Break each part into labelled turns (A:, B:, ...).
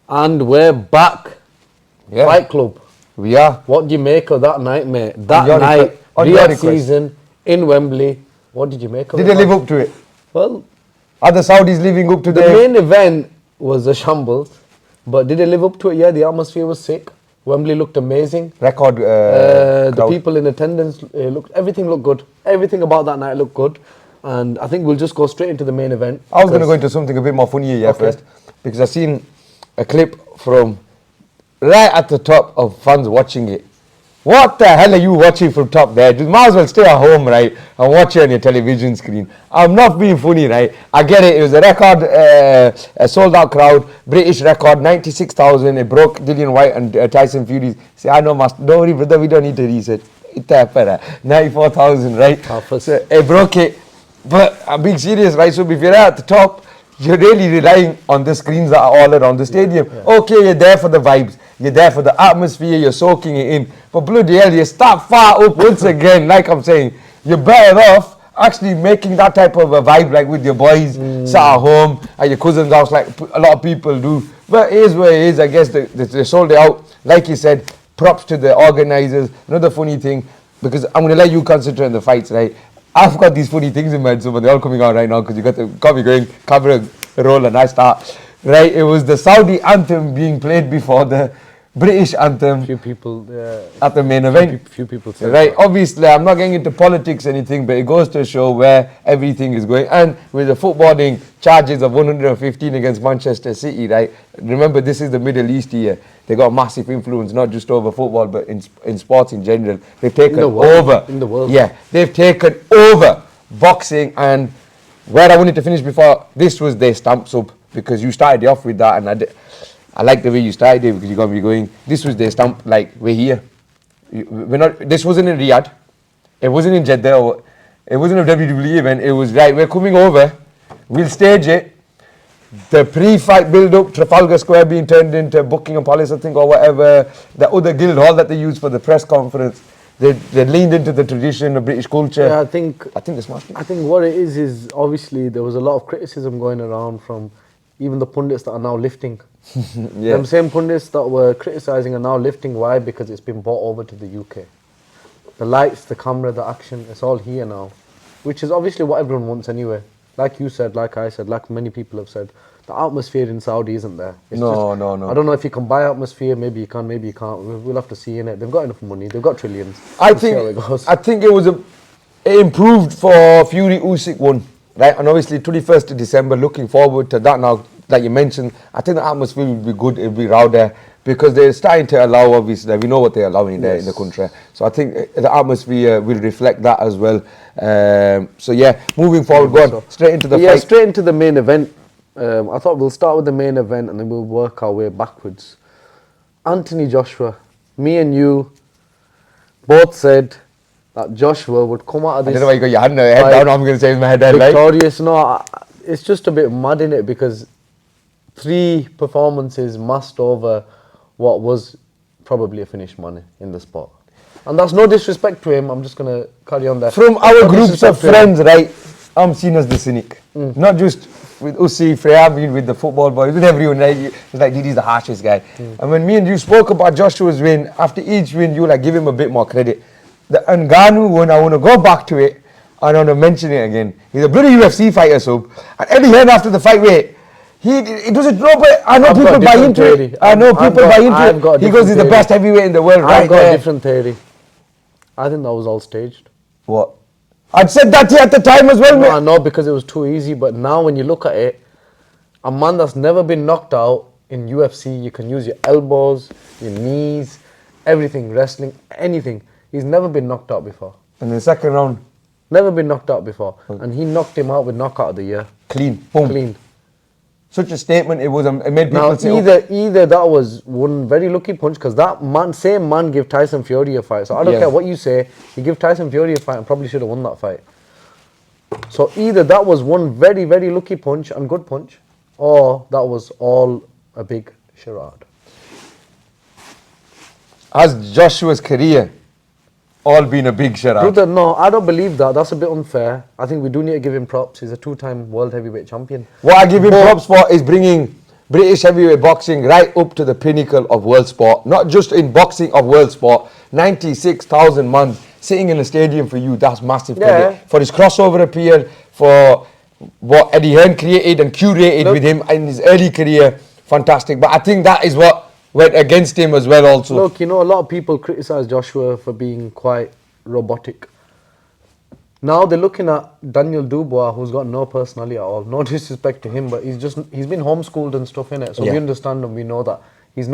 A: And we're back.
B: Yeah.
A: Fight Club.
B: We are.
A: What do you make of that night, mate? That night, Riyadh season in Wembley. What did you make of it?
B: Did they live up to it?
A: Well,
B: are the Saudis living up to
A: the main event was a shambles, but did they live up to it? Yeah, the atmosphere was sick. Wembley looked amazing.
B: Record
A: the people in attendance everything looked good. Everything about that night looked good. And I think we'll just go straight into the main event.
B: I was going to go into something a bit more funny here first, because I've seen a clip from right at the top of fans watching it. What the hell are you watching from top there? You might as well stay at home, right, and watch it on your television screen. I'm not being funny, right? I get it. It was a record, a sold-out crowd, British record, 96,000. It broke Dillian White and Tyson Fury's. Say, I know, master. Don't worry, brother. We don't need to research. 94,000, right? So it broke it. But I'm being serious, right? So if you're at the top, you're really relying on the screens that are all around the stadium. Okay, you're there for the vibes. You're there for the atmosphere. You're soaking it in. But bloody hell, you start far up once again. Like I'm saying, you're better off actually making that type of a vibe, like with your boys, sat at home at your cousin's house, like a lot of people do. But it is what it is. I guess they sold it out. Like you said, props to the organizers. Another funny thing, because I'm going to let you concentrate on the fights, right? I've got these funny things in my head, so they're all coming out right now because you got me going, camera roll, and I start. Right, it was the Saudi anthem being played before the British anthem.
A: Few people
B: at the main event.
A: Few people said
B: right, that. Obviously, I'm not getting into politics or anything, but it goes to show where everything is going. And with the footballing charges of 115 against Manchester City, right? Remember, this is the Middle East here. They got massive influence, not just over football, but in sports in general. They've taken over.
A: In the world.
B: Yeah, they've taken over boxing. And where I wanted to finish before, this was their stamp sub, because you started off with that, and I like the way you started it, because you got me going. This was their stamp, like, we're here. We're not. This wasn't in Riyadh. It wasn't in Jeddah. It wasn't a WWE event. It was, right, we're coming over. We'll stage it. The pre-fight build-up, Trafalgar Square being turned into Buckingham Palace, I think, or whatever. The other guild hall that they used for the press conference. They leaned into the tradition of British culture.
A: Yeah, I think
B: they smashed it.
A: I think what it is obviously there was a lot of criticism going around from even the pundits that are now lifting. Them same pundits that were criticising are now lifting. Why? Because it's been brought over to the UK. The lights, the camera, the action, it's all here now. Which is obviously what everyone wants anyway. Like you said, like I said, like many people have said, the atmosphere in Saudi isn't there.
B: No.
A: I don't know if you can buy atmosphere, maybe you can, maybe you can't. We'll have to see in it. They've got enough money, they've got trillions.
B: I think it was it improved for Fury Usyk one, right? And obviously 21st of December, looking forward to that now that you mentioned. I think the atmosphere will be good, it'll be rowdy, because they're starting to allow, obviously, we know what they're allowing there in the country. So I think the atmosphere will reflect that as well. So yeah, moving forward, go on, straight into the fight.
A: Yeah, straight into the main event. I thought we'll start with the main event and then we'll work our way backwards. Anthony Joshua, me and you both said that Joshua would come out of this.
B: I don't know why you got your head down. I'm going to say with my head down.
A: Victorious. No, it's just a bit mad in it, because 3 performances masked over what was probably a finished man in the sport. And that's no disrespect to him. I'm just going to carry on there.
B: From our groups of friends, right, I'm seen as the cynic. Not just with Usi, Freya, with the football boys, with everyone, right? It's like, Didi's the harshest guy. And when me and you spoke about Joshua's win, after each win, you like give him a bit more credit. The Ngannou one, I want to go back to it, and I want to mention it again. He's a bloody UFC fighter, so. And Eddie Hearn after the fight, he doesn't know, but I know people buy into it. I know people buy into it. He goes, he's the best heavyweight in the world, right?
A: I've got a different theory. I think that was all staged.
B: What? I'd said that at the time as well,
A: mate. I know, because it was too easy, but now when you look at it, a man that's never been knocked out in UFC, you can use your elbows, your knees, everything, wrestling, anything. He's never been knocked out before.
B: In the second round?
A: Never been knocked out before. And he knocked him out with knockout of the year.
B: Clean. Boom.
A: Clean.
B: Such a statement, it made people say...
A: Either that was one very lucky punch, because that same man gave Tyson Fury a fight. So I don't care what you say, he gave Tyson Fury a fight and probably should have won that fight. So either that was one very, very lucky punch and good punch, or that was all a big charade.
B: Has Joshua's career all been a big charade?
A: Brother, no, I don't believe that. That's a bit unfair. I think we do need to give him props. He's a 2-time world heavyweight champion.
B: What I give him props for is bringing British heavyweight boxing right up to the pinnacle of world sport. Not just in boxing, of world sport. 96,000 man sitting in a stadium for you, that's massive credit. For his crossover appeal, for what Eddie Hearn created and curated with him in his early career, fantastic. But I think that is what went against him as well also.
A: Look, you know, a lot of people criticise Joshua for being quite robotic. Now they're looking at Daniel Dubois, who's got no personality at all. No disrespect to him, but he's been homeschooled and stuff, innit? So we understand him, we know that. He's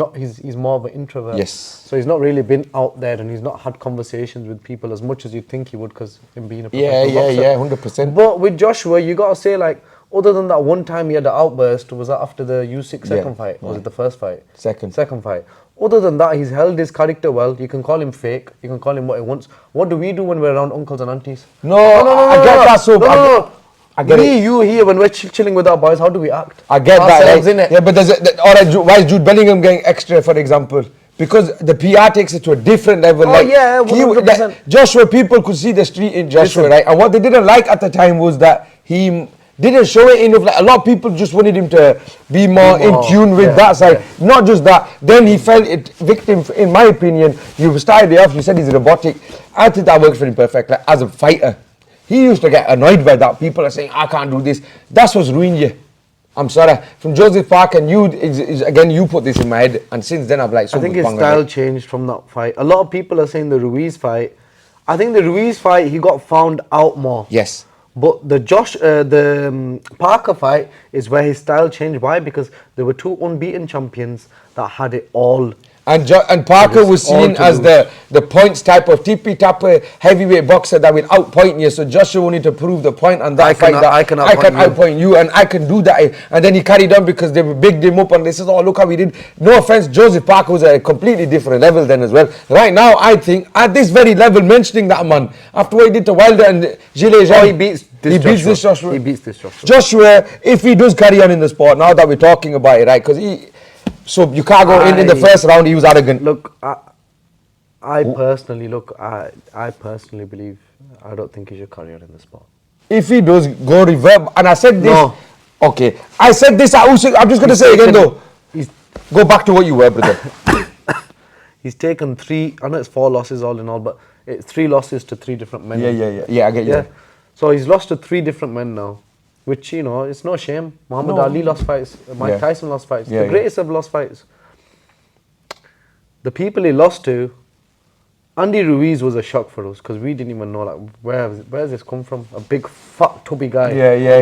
A: more of an introvert.
B: Yes.
A: So he's not really been out there and he's not had conversations with people as much as you'd think he would, because him being a professional boxer.
B: Yeah, 100%.
A: But with Joshua, you got to say, like, other than that one time he had an outburst, was that after the U6 second fight? Was it the first fight? Second fight. Other than that, he's held his character well. You can call him fake. You can call him what he wants. What do we do when we're around uncles and aunties?
B: No, I get that. So I get it.
A: You here, when we're chilling with our boys, how do we act?
B: I get
A: ourselves,
B: that. Right?
A: Innit?
B: Yeah, but why is Jude Bellingham getting extra, for example? Because the PR takes it to a different level.
A: 100%.
B: Joshua, people could see the street in Joshua, right? And what they didn't like at the time was that he didn't show it enough. Like, a lot of people just wanted him to be more in tune with that side. Not just that. Then he fell victim, in my opinion. You started it off, you said he's robotic. I think that works for him perfect. Like, as a fighter, he used to get annoyed by that. People are saying, I can't do this. That's what's ruined you. I'm sorry. From Joseph Park and you, again, you put this in my head. And since then, I've like...
A: I think his style changed from that fight. A lot of people are saying the Ruiz fight. I think the Ruiz fight, he got found out more.
B: Yes.
A: But the Parker fight is where his style changed. Why? Because there were two unbeaten champions that had it all.
B: And Parker was seen as the points type of tippy-tapper heavyweight boxer that will outpoint you. So Joshua wanted to prove the point on that fight that I can outpoint you and I can do that. And then he carried on because they bigged him up and they said, oh, look how he did. No offense, Joseph Parker was at a completely different level then as well. Right now, I think, at this very level, mentioning that man, after what he did to Wilder and Gilles Jean,
A: he beats this Joshua.
B: Joshua, if he does carry on in the sport, now that we're talking about it, right, because so you can't go in the first round, he was arrogant.
A: Look, I personally believe, I don't think he should carry on in the sport.
B: If he does go revert, and I said this, okay, I said this, I'm just going to say again though, go back to what you were, brother.
A: He's taken 3, I know it's 4 losses all in all, but it's 3 losses to 3 different men.
B: Yeah, I get you.
A: So he's lost to 3 different men now. Which, you know, it's no shame. Muhammad Ali lost fights. Mike Tyson lost fights. The greatest have lost fights. The people he lost to, Andy Ruiz was a shock for us because we didn't even know, like, where's this come from? A big, fat, tubby guy.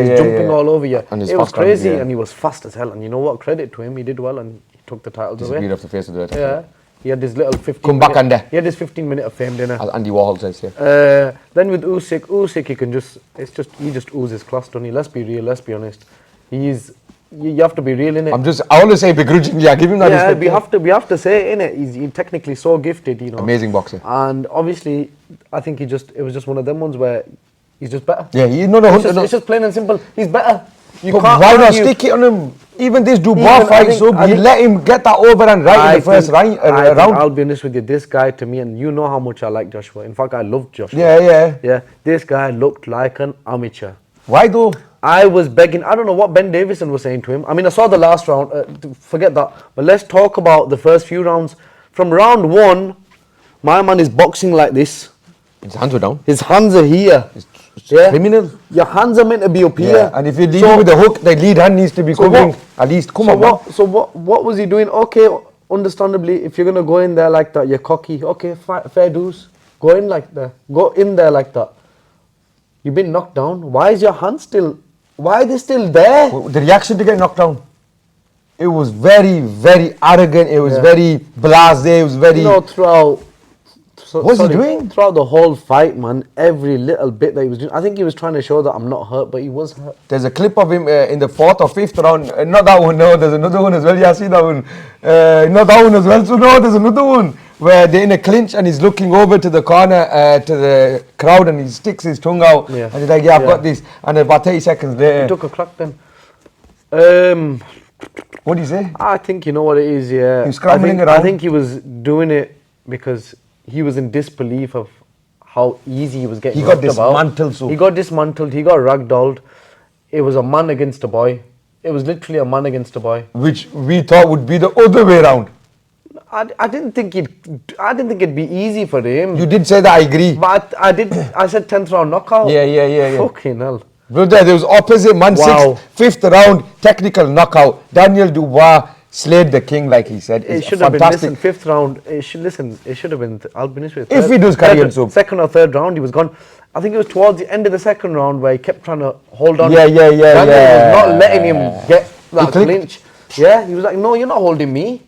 A: He's jumping all over you. And it was crazy and he was fast as hell. And you know what? Credit to him. He did well and he took the titles away.
B: Disappeared off the face of the earth.
A: Yeah. He had this little 15
B: Come back under.
A: He had this 15-minute of fame dinner.
B: As Andy Warhol says,
A: Then with Usyk, he can he just oozes class, don't he? Let's be real, let's be honest. You have to be real, innit?
B: I always say begrudgingly, I give him that respect.
A: We have to say, innit? He's technically so gifted, you know.
B: Amazing boxer.
A: And obviously, I think it was just one of them ones where he's just better.
B: Yeah,
A: it's just plain and simple. He's better.
B: Why not stick it on him? Even this Dubois fight, you let him get that over and right in the first round.
A: I'll be honest with you, this guy to me, and you know how much I like Joshua. In fact, I love Joshua.
B: Yeah.
A: This guy looked like an amateur.
B: Why though?
A: I was begging, I don't know what Ben Davison was saying to him. I mean, I saw the last round, forget that. But let's talk about the first few rounds. From round 1, my man is boxing like this.
B: His hands were down.
A: His hands are here.
B: It's criminal.
A: Your hands are meant to be up here.
B: And if you lead with the hook, the lead hand needs to be covering at least. Come on.
A: So what was he doing? Okay, understandably, if you're going to go in there like that, you're cocky. Okay, fair dues. Go in like that. Go in there like that. You've been knocked down. Why is your hand still... Why are they still there?
B: The reaction to get knocked down. It was very, very arrogant. It was very blasé. It was very...
A: You know, throughout...
B: What's he doing?
A: Throughout the whole fight, man, every little bit that he was doing. I think he was trying to show that I'm not hurt, but he was hurt.
B: There's a clip of him in the 4th or 5th round. Not that one, no. There's another one as well. Yeah, see that one. Not that one as well. So no, there's another one where they're in a clinch and he's looking over to the corner, to the crowd, and he sticks his tongue out. Yeah. And he's like, I've got this. And about 30 seconds later...
A: He took a crack then.
B: What do you say?
A: I think you know what it is, yeah.
B: He was scrambling around.
A: I think he was doing it because he was in disbelief of how easy he was getting.
B: He got dismantled.
A: He got dismantled. He got ragdolled. It was a man against a boy. It was literally a man against a boy.
B: Which we thought would be the other way around.
A: I didn't think it'd be easy for him.
B: You did say that, I agree.
A: But I said 10th round knockout.
B: Yeah.
A: Fucking hell.
B: Brother, there was opposite man,
A: Wow.
B: fifth round, technical knockout. Daniel Dubois slayed the king, like he said.
A: It
B: It's
A: should have been,
B: fantastic.
A: listen, fifth round, it should have been, I'll be honest with you.
B: If he does carry on so.
A: Second or third round, he was gone. I think it was towards the end of the second round where he kept trying to hold on.
B: Yeah.
A: Daniel was not letting him get that
B: clicked.
A: clinch. Yeah, he was like, no, you're not holding me.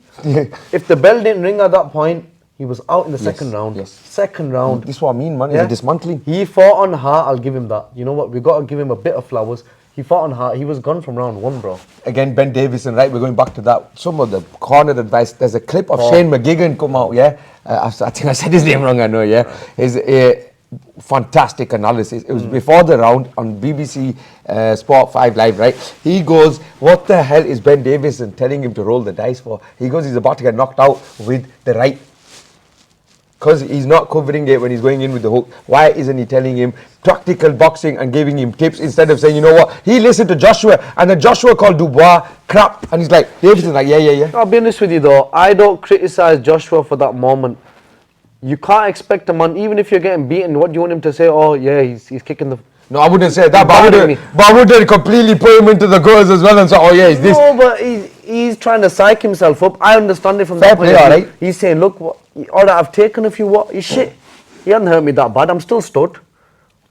A: If the bell didn't ring at that point, he was out in the second round.
B: Yes.
A: Second round.
B: This is what I mean, man. It's a dismantling.
A: He fought on heart, I'll give him that. You know what? We got to give him a bit of flowers. He fought on heart. He was gone from round one, bro.
B: Again, Ben Davison, right? We're going back to that. Some of the corner advice. There's a clip of Shane McGuigan come out, yeah? I think I said his name wrong, I know, yeah? His fantastic analysis. It was before the round on BBC Sport 5 Live, right? He goes, what the hell is Ben Davison telling him to roll the dice for? He goes, he's about to get knocked out with the right. Because he's not covering it when he's going in with the hook. Why isn't he telling him practical boxing and giving him tips instead of saying, you know what? He listened to Joshua and then Joshua called Dubois crap. And he's like, Davidson's like, yeah.
A: I'll be honest with you though. I don't criticize Joshua for that moment. You can't expect a man, even if you're getting beaten, what do you want him to say? Oh yeah, he's kicking the...
B: No, I wouldn't say that, but I would completely put him into the gutters as well and say, oh yeah, he's this.
A: No, but he's trying to psych himself up. I understand it from that point of view. Right? He's saying, look, alright, I've taken a few, you shit. He hasn't hurt me that bad, I'm still stood.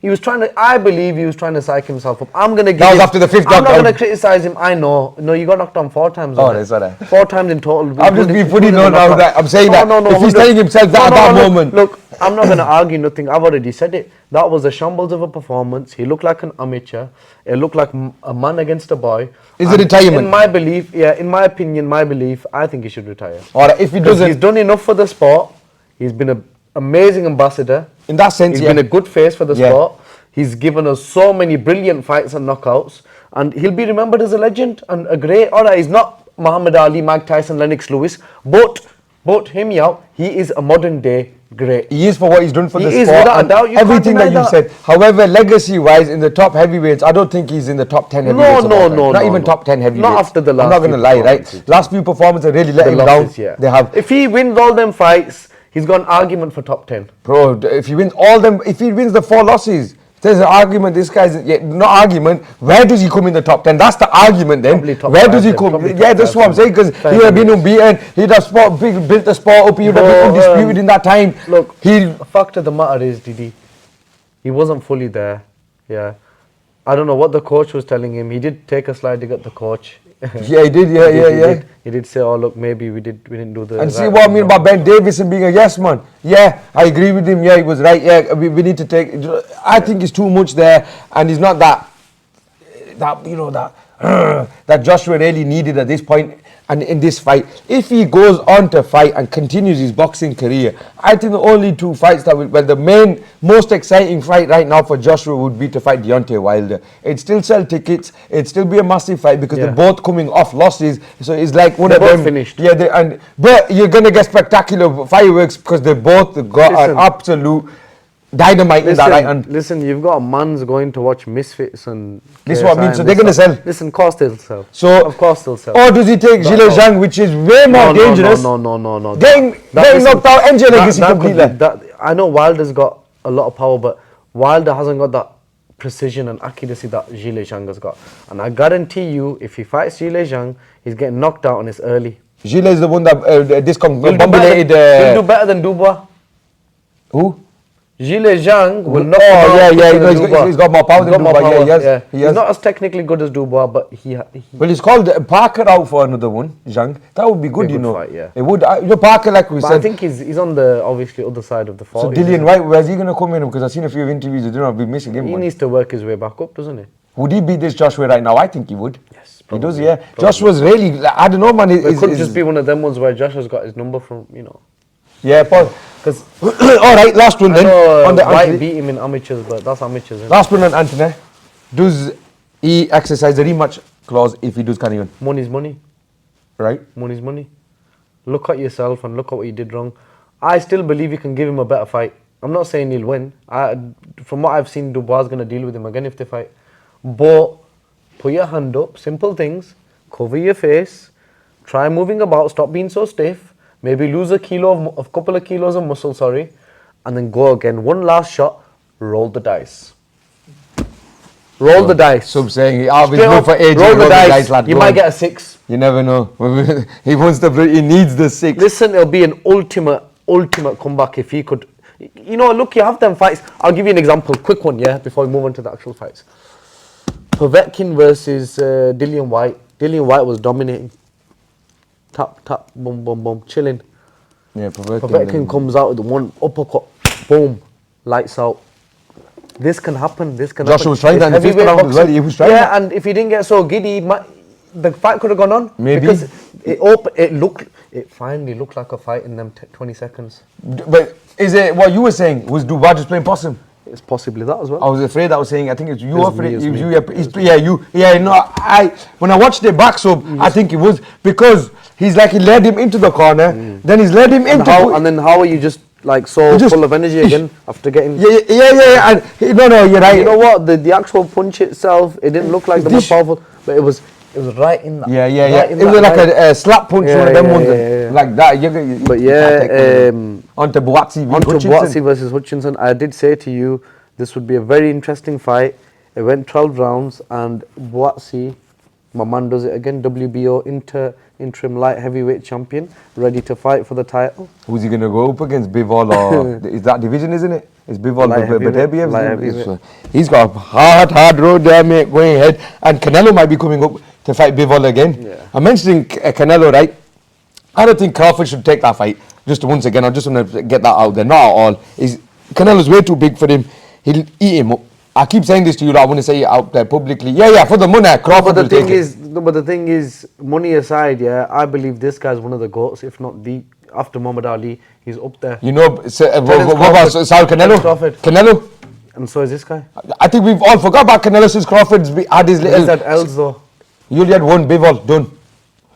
A: I believe he was trying to psych himself up. I'm going to give
B: That was after the fifth
A: I'm
B: knockdown.
A: not going to criticize him, I know. No, you got knocked down 4 times.
B: Oh, that's alright.
A: 4 times in total.
B: I'm just being funny now that I'm saying that. If he's telling himself that at that moment.
A: Look, I'm not going to argue nothing. I've already said it. That was a shambles of a performance. He looked like an amateur. It looked like a man against a boy.
B: Is it retirement?
A: In my belief, in my opinion, I think he should retire.
B: Alright, if he doesn't.
A: He's done enough for the sport. He's been an amazing ambassador.
B: In that sense,
A: He's been a good face for the sport. He's given us so many brilliant fights and knockouts. And he'll be remembered as a legend and a great... Alright, he's not Muhammad Ali, Mike Tyson, Lennox Lewis. But hear me out, he is a modern day great.
B: He is for what he's done for the sport.
A: He is, without a doubt. You
B: everything
A: can't deny
B: that you said. However, legacy-wise, in the top heavyweights, I don't think he's in the top 10 heavyweights. Not even top 10 heavyweights.
A: Not after the last.
B: I'm not going to lie, right? Last few performances really let him down.
A: Yeah.
B: They have.
A: If he wins all them fights, he's got an argument for top 10.
B: Bro, if he wins all them, if he wins the 4 losses, there's an argument. This guy's not argument. Where does he come in the top 10? That's the argument then. Where does he come? Yeah, that's what I'm saying. Because he would have been unbeaten. He'd have built the sport up. He would have been undisputed in that time.
A: Look, the fact of the matter is, Didi, he wasn't fully there. Yeah, I don't know what the coach was telling him. He did take a slide to get the coach.
B: Yeah, he did. Yeah.
A: He did say, "Oh, look, maybe we didn't do the."
B: And see what I mean about Ben Davison being a yes man. Yeah, I agree with him. Yeah, he was right. Yeah, we need to take. I think he's too much there, and he's not that Joshua really needed at this point. And in this fight, if he goes on to fight and continues his boxing career, I think the only 2 fights that the most exciting fight right now for Joshua would be to fight Deontay Wilder. It'd still sell tickets, it'd still be a massive fight because they're both coming off losses. So it's like one of them
A: finished.
B: Yeah, but you're gonna get spectacular fireworks because they both got an absolute dynamite in that right hand.
A: Listen, you've got a man's going to watch Misfits and...
B: This is what I mean, so they're going to sell.
A: Listen, of course they'll sell.
B: So,
A: of course they'll sell.
B: Or does he take Zhile Zhang, which is way more dangerous?
A: No.
B: Getting knocked out, end your legacy completely.
A: I know Wilder's got a lot of power, but Wilder hasn't got that precision and accuracy that Zhile Zhang has got. And I guarantee you, if he fights Zhile Zhang, he's getting knocked out and it's early.
B: Zhile is the one that discombobulated...
A: He'll do better than Dubois.
B: Who?
A: Zhile Zhang will knock him out.
B: He's got more power than Dubois.
A: He's not as technically good as Dubois, but he
B: well, he's called Parker out for another one, Zhang. That would be good, you know.
A: Fight, yeah.
B: It would. Parker, like we said.
A: I think he's on the obviously other side of the fault.
B: So Dillian White, where's he going to come in? Because I've seen a few interviews. They don't be missing him.
A: He needs to work his way back up, doesn't he?
B: Would he beat this Joshua right now? I think he would.
A: Yes,
B: probably. He does, yeah. Probably. Joshua's really, I don't know, man.
A: It could just be one of them ones where Joshua's got his number from, you know.
B: Yeah, Paul. Because all right, last one then.
A: On the White beat him in amateurs, but that's amateurs.
B: Last one on Anthony. Does he exercise the rematch clause if he does carry on?
A: Money's money.
B: Right.
A: Money's money. Look at yourself and look at what you did wrong. I still believe you can give him a better fight. I'm not saying he'll win. From what I've seen, Dubois is going to deal with him again if they fight. But put your hand up, simple things, cover your face, try moving about, stop being so stiff, maybe lose a couple of kilos of muscle, and then go again. One last shot, roll the dice. Roll the dice.
B: So I'm saying, I'll be
A: Straight
B: good for age.
A: roll the dice,
B: lad.
A: you
B: Go
A: might
B: on.
A: get a 6.
B: You never know. He needs the 6.
A: Listen, it'll be an ultimate comeback if he could. You know, look, you have them fights. I'll give you an example, quick one, yeah, before we move on to the actual fights. Povetkin versus Dillian Whyte. Dillian Whyte was dominating. Tap, tap, boom, boom, boom, chilling.
B: Yeah,
A: Povetkin comes out with one uppercut, boom, lights out. This can happen.
B: Joshua was trying that in the fifth round as well. He was trying that.
A: Yeah, and if he didn't get so giddy, the fight could have gone on.
B: Maybe.
A: Because it finally looked like a fight in them 20 seconds.
B: But is it what you were saying? Was Dubois just playing possum?
A: It's possibly that as well.
B: I was afraid. I was saying. I think it's you.
A: It's
B: Afraid.
A: me, it's me.
B: When I watched it back, so I think it was because he led him into the corner. Then he's led him into.
A: And then how are you just like so full of energy again after getting?
B: Yeah. And no, you're right.
A: You know what? The actual punch itself, it didn't look like the most powerful, but it was right in that.
B: Yeah.
A: Right in
B: It was
A: that
B: like a slap punch, one of them ones, like that.
A: But
B: onto Buatsi.
A: Onto Buatsi versus Hutchinson. I did say to you, this would be a very interesting fight. It went 12 rounds, and Buatsi, my man, does it again. WBO interim light heavyweight champion, ready to fight for the title.
B: Who's he gonna go up against? Bivol or is that division, isn't it? It's Bivol, but he's got a hard road there, mate, going ahead. And Canelo might be coming up to fight Bivol again.
A: Yeah.
B: I'm mentioning Canelo, right? I don't think Crawford should take that fight. Just once again, I just want to get that out there. Not at all. Canelo's way too big for him. He'll eat him up. I keep saying this to you, I want to say it out there publicly. Yeah, for the money, Crawford will take it.
A: But the thing is, money aside, yeah, I believe this guy's one of the GOATs, if not the, after Muhammad Ali, he's up there.
B: You know, what about Saul Canelo? Canelo?
A: And so is this guy.
B: I think we've all forgot about Canelo since Crawford's had his little...
A: He's had L's though.
B: You only had one Bivol, done.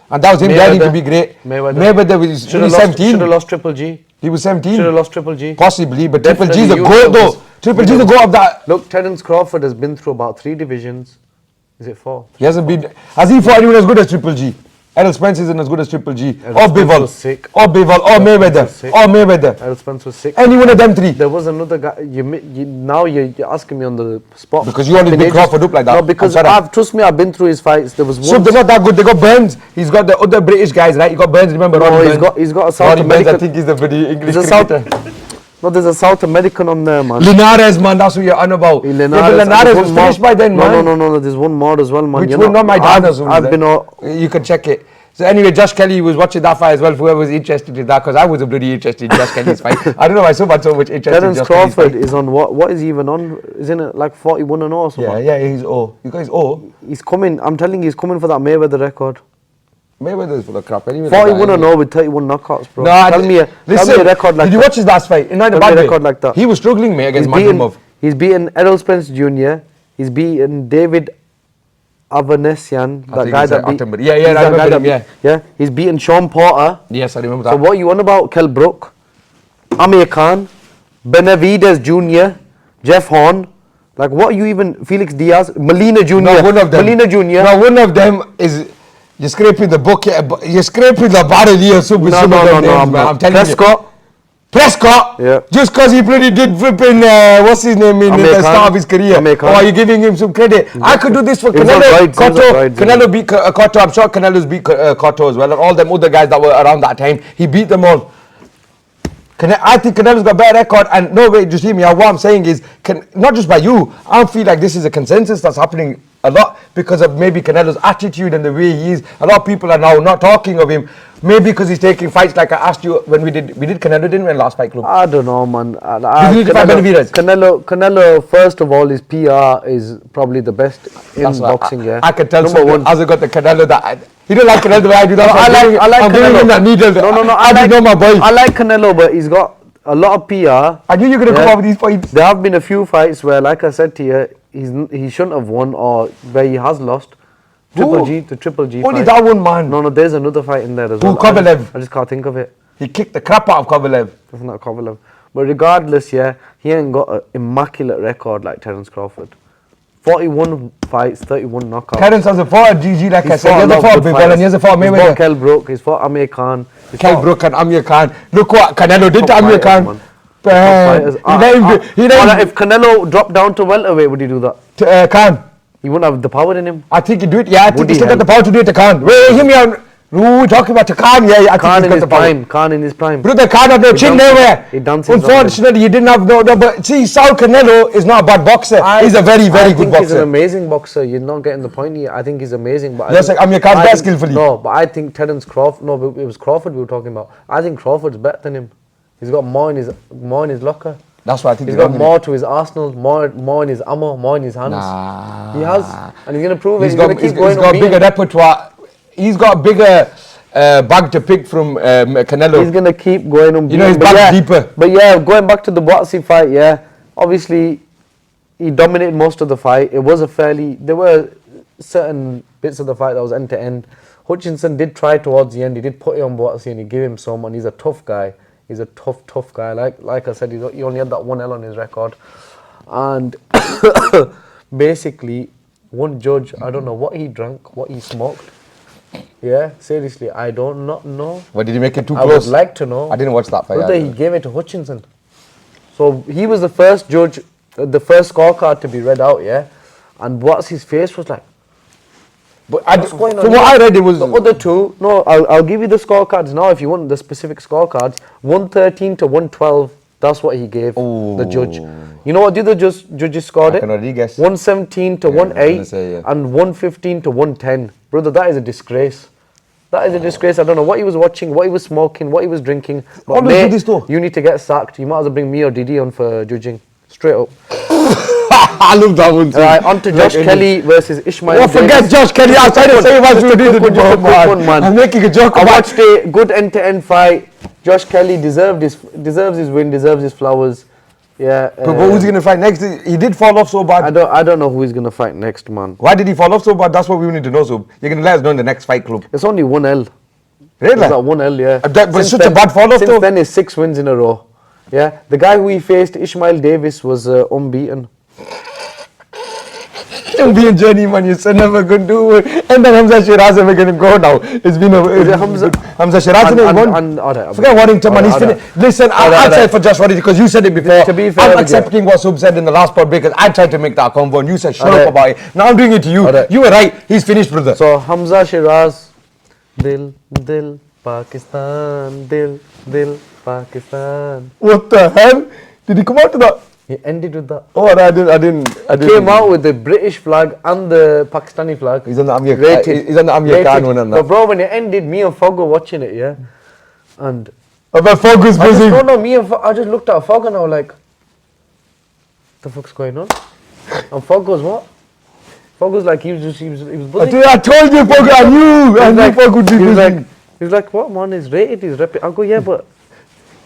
B: And that was him ready to be great. Mayweather was 17.
A: Should have lost Triple G.
B: He was 17.
A: Should have lost Triple G.
B: Possibly, but Triple G's a GOAT though. Triple G's a GOAT of that.
A: Look, Terence Crawford has been through about 3 divisions. Is it 4?
B: He hasn't been... Has he fought anyone as good as Triple G? Errol Spence isn't as good as Triple G. Or Bivol. Or Bivol. Or Mayweather.
A: Errol Spence was sick.
B: Any one of them 3.
A: There was another guy. Now you're asking me on the spot.
B: Because you always beat Crawford up like that.
A: No, because trust me, I've been through his fights. There was one.
B: So they're not that good. They got Burns. He's got the other British guys, right? He got Burns. Remember?
A: No, he's got a South American.
B: I think he's the British English cricketer.
A: No, there's a South American on there, man.
B: Linares, man, that's what you're on about. Linares was finished by then, man.
A: No, there's one more as well, man.
B: Which one? Not my dad.
A: I've been
B: you can check it. So anyway, Josh Kelly was watching that fight as well, whoever was interested in that, because I was bloody interested in Josh Kelly's fight. I don't know why so much interest in
A: Terence
B: Josh
A: Crawford is on what is he even on? Isn't it like 41-0 or something?
B: Yeah, he's O. You guys O?
A: He's coming, I'm telling you, he's coming for that Mayweather record.
B: Mayweather's full of crap anyway.
A: 41-0 with 31 knockouts, bro.
B: No,
A: tell me a record like that.
B: Did you watch his last fight? Not a bad record
A: like that.
B: He was struggling, mate, against Magnomov.
A: He's beaten Errol Spence Jr. He's beaten David Avanesian, that guy that beat...
B: I remember him,
A: yeah. He's beaten Sean Porter.
B: Yes, I remember that.
A: So what are you on about? Kell Brook, Amir Khan, Benavidez Jr., Jeff Horn. Like, what are you even... Felix Diaz, Molina Jr.
B: No, one of them.
A: Molina Jr.
B: No, one of them is... You're scraping the bucket, you're scraping the barrel here. I'm telling you. Prescott,
A: yeah.
B: Just because he bloody did flipping, what's his name, in the start of his career. Or are you giving him some credit? I could do this for Canelo. Canelo beat Cotto. I'm sure Canelo's beat Cotto as well. And all them other guys that were around that time, he beat them all. I think Canelo's got a better record. And no, wait, just hear me out. What I'm saying is, not just by you, I feel like this is a consensus that's happening a lot because of maybe Canelo's attitude and the way he is. A lot of people are now not talking of him. Maybe because he's taking fights like I asked you when we did Canelo, didn't we, in last fight club?
A: I don't know, man.
B: Canelo,
A: first of all, his PR is probably the best in boxing, yeah.
B: I can tell someone as I got the Canelo that he don't like Canelo the way I do that.
A: I like
B: I'm
A: Canelo.
B: giving him that needle.
A: No,
B: I know my boy.
A: I like Canelo, but he's got a lot of PR.
B: I knew you were going to come up with these points.
A: There have been a few fights where, like I said to you, he shouldn't have won, or where he has lost. The Triple G
B: Only
A: fight.
B: that one, man.
A: No, there's another fight in there as well.
B: Kovalev.
A: I just can't think of it.
B: He kicked the crap out of Kovalev.
A: That's not Kovalev. But regardless, yeah, he ain't got an immaculate record like Terence Crawford. 41 fights, 31 knockouts.
B: Terence has fought GG, like I said. He has fought Big Ball and he has fought Mayweather.
A: He's fought Kell Brook, he's fought Amir Khan.
B: Kell Brook and Amir Khan. Look what Canelo did to Amir Khan.
A: If Canelo dropped down to welterweight, would he do that?
B: Khan.
A: He wouldn't have the power in him.
B: I think he'd do it. Yeah, I think he still got the power to do it to Khan. Wait, hear me out. We're talking about to Khan. Yeah, I
A: Khan
B: think he's got the power.
A: Khan in his prime.
B: Brother, Khan had no chin nowhere. Unfortunately, he didn't have no. But see, Saul Canelo is not a bad boxer. He's a very, very good boxer.
A: He's an amazing boxer. You're not getting the point here. I think he's amazing. But
B: just like Amir Khan's best skillfully.
A: No, but I think Terence Crawford. No, it was Crawford we were talking about. I think Crawford's better than him. He's got more in his locker.
B: That's why I think
A: he's got more to his arsenal, more in his ammo, more in his hands. He has, and he's going to prove it. He's going to keep going.
B: He's got bigger repertoire. He's got bigger bag to pick from Canelo.
A: He's going to keep going on.
B: You know, his bag's deeper.
A: But yeah, going back to the Buatsi fight, yeah, obviously he dominated most of the fight. It was there were certain bits of the fight that was end to end. Hutchinson did try towards the end. He did put it on Buatsi and he gave him some, and he's a tough guy. He's a tough guy. Like I said, he only had that 1 L on his record. And basically, one judge, I don't know what he drank, what he smoked. Yeah, seriously, I do not know.
B: What, did he make it too
A: close? I would like to know.
B: I didn't watch that fight.
A: Whether he gave it to Hutchinson. So he was the first judge, the first scorecard to be read out, yeah? And Buatsi's face was like,
B: but from what I read, it was...
A: The other two, no, I'll give you the scorecards now if you want the specific scorecards. 113 to 112, that's what he gave the judge. You know what the other judges scored it?
B: I can already guess.
A: 117 to 1-8 and 115 to 110. Brother, that is a disgrace. That is a disgrace. I don't know what he was watching, what he was smoking, what he was drinking. But mate, you need to get sacked. You might as well bring me or Didi on for judging. Straight up.
B: I love that one too.
A: Right, on to Josh Kelly versus Ishmael Davis.
B: Forget Josh Kelly. I was trying to say about you. I'm making a joke.
A: I watched a good end-to-end fight. Josh Kelly deserved his win, deserves his flowers. Yeah.
B: But who's he gonna fight next? He did fall off so bad.
A: I don't know who he's gonna fight next, man.
B: Why did he fall off so bad? That's what we need to know. So you're gonna let us know in the next fight club.
A: It's only 1 L.
B: Really?
A: It's that 1 L, yeah.
B: But it's such a bad fall off though.
A: Since then, it's 6 wins in a row. Yeah. The guy who he faced, Ishmael Davis, was unbeaten.
B: Be a journey, man. You're never going to do it. And then Hamza Sheeraz are going to go now. It's been Hamza Sheeraz forget Warrington, man. He's finished. Listen, I'll say for just Warrington because you said it before. To be fair, I'm accepting what Sub said in the last part because I tried to make that convo and you said shut up about it. Now I'm doing it to you. You were right. He's finished, brother.
A: So Hamza Sheeraz, Dil, Pakistan, Dil, Pakistan.
B: What the hell? Did he come out to that?
A: He ended with that.
B: Oh, I didn't.
A: Came out with the British flag and the Pakistani flag.
B: He's on the Amir Khan one and that.
A: But bro, when it ended, me and Fogg were watching it, yeah? And...
B: But Fogg was busy.
A: I just looked at Fogg and I was like, what the fuck's going on? And Fogg goes, what? Fogg was like, he was busy.
B: I told you, Fogg, I knew Fogg would be busy.
A: He was like, what, man, he's rated, he's repping. I go, yeah, but,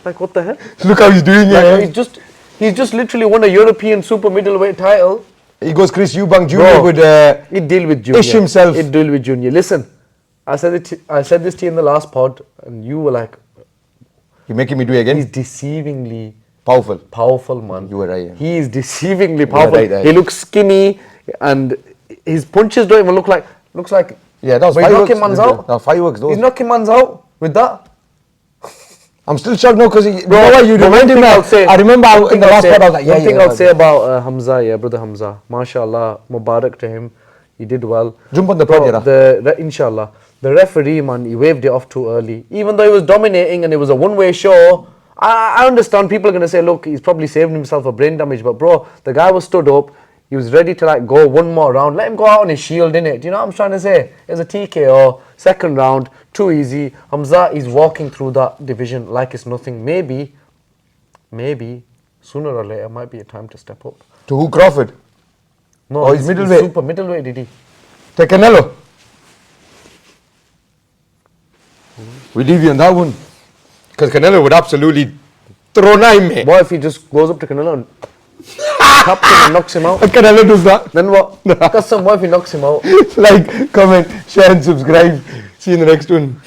A: like, what the hell?
B: Look how he's doing it.
A: He's just literally won a European super middleweight title.
B: He goes Chris Eubank Jr. with
A: he deal with Junior.
B: Ish himself.
A: He deal with Junior. Listen, I said this to you in the last pod, and you were like,
B: "You're making me do it again."
A: He's deceivingly
B: powerful,
A: man.
B: You were right. Yeah.
A: He is deceivingly powerful.
B: Right.
A: He looks skinny, and his punches don't even look like.
B: Yeah, that was
A: fireworks. He's knocking man's out.
B: No, fireworks.
A: He's knocking man's out with that.
B: I'm still shocked now because you reminded me. I remember in the last part I was like,
A: one thing I'll say about Hamza, brother Hamza, mashallah, Mubarak to him, he did well.
B: Jump on the pod,
A: inshallah. The referee, man, he waved it off too early. Even though he was dominating and it was a one-way show, I understand people are going to say, look, he's probably saving himself a brain damage, but bro, the guy was stood up, he was ready to like go one more round. Let him go out on his shield, innit? Do you know what I'm trying to say? It's a TKO, second round, too easy. Hamza is walking through that division like it's nothing. Maybe, sooner or later, might be a time to step up.
B: To who, Crawford?
A: No, he's middleweight. Super middleweight, did he?
B: To Canelo. We leave you on that one. Because Canelo would absolutely throw 9, mate.
A: What if he just goes up to Canelo and taps him and knocks him out?
B: Canelo does that.
A: Then what? What if he knocks him out?
B: Like, comment, share and subscribe. See you in the next one.